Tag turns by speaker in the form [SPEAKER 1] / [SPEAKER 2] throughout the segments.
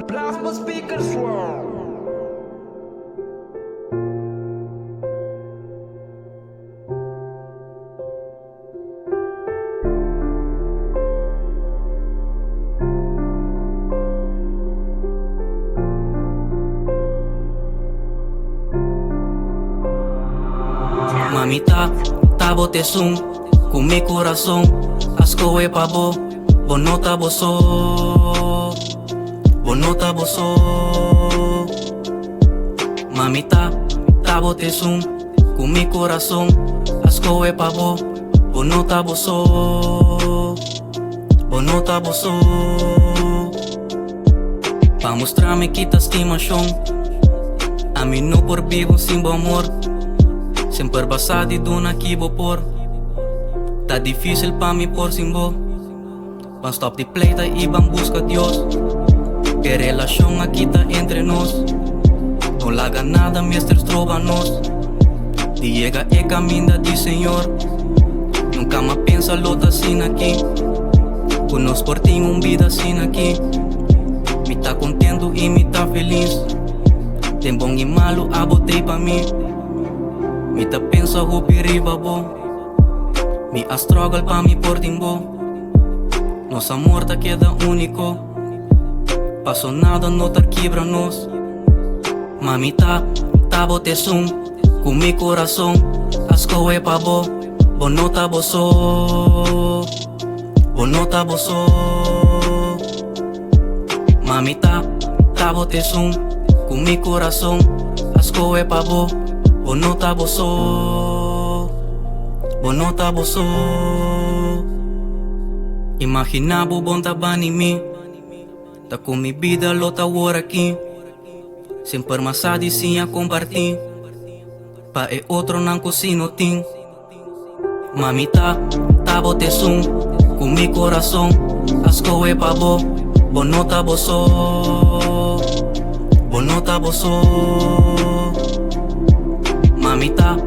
[SPEAKER 1] Plasma Speakers World.
[SPEAKER 2] Mamita, tabote zoom con mi corazón. Asco e pavo, bonota boso, bonota boso. Mamita, tabote zoom con mi corazón. Asco e pavo, bonota boso, bonota boso. Pa mostrarme que te estimação, a mim não por vivo sem bom amor. Sempre basado e dona que vou por. Tá difícil pra mim por sem bo. Van stop de pleita e van busca Deus. Que relação aqui tá entre nós. Não larga nada, mestres trova nós. Diega é caminho de Senhor. Nunca mais pensa luta assim aqui. Conosco por ti vida assim aqui. Me tá contento e me tá feliz. Tem bom e malo, abotei pra mim. Me ta pensa ho piriba bo. Me a struggle pa mi por timbo. Nossa amor ta queda único. Paso nada no tar quebra nos. Mamita, tabote zoom com mi coração. Asco e pavo, bonota boso, bonota boso. Mamita, tabote zoom com mi coração. Asco e pavo, bonota boso, bonota boso. Imaginabo bom taba ni mi. Ta com mi vida lota war aqui. Sempre masadi sim a compartir. Pa e outro não cocino tim. Mamita, tabote zoom com mi coração. Asco e pavo, bonota boso, bonota boso. Mamita,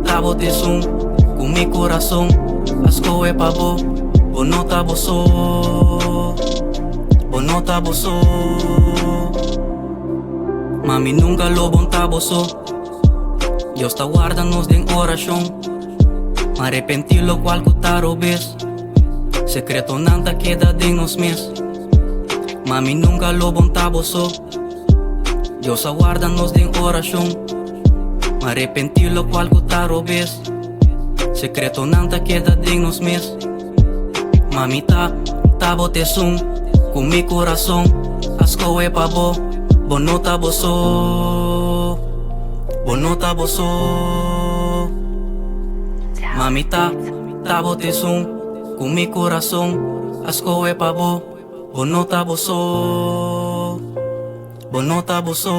[SPEAKER 2] tabote zoom com mi coração. Asco e pavo, bonota boso, bonota boso. Mami nunca lo bonta boso. Deus ta guarda nos de oração. Me arrepenti lo qual cutaro vez. Secreto nada queda de nos mes. Mami nunca lo bonta boso. Deus aguarda nos de oração. Me arrepenti lo qual cutaro vez. Secreto nada queda de nos mes. Mamita, tabote zoom com mi coração. Asco e pavo, bonota boso, bonota boso. Mamita, tabote zoom com mi coração. Asco e pavo, bonota boso, bonota boso.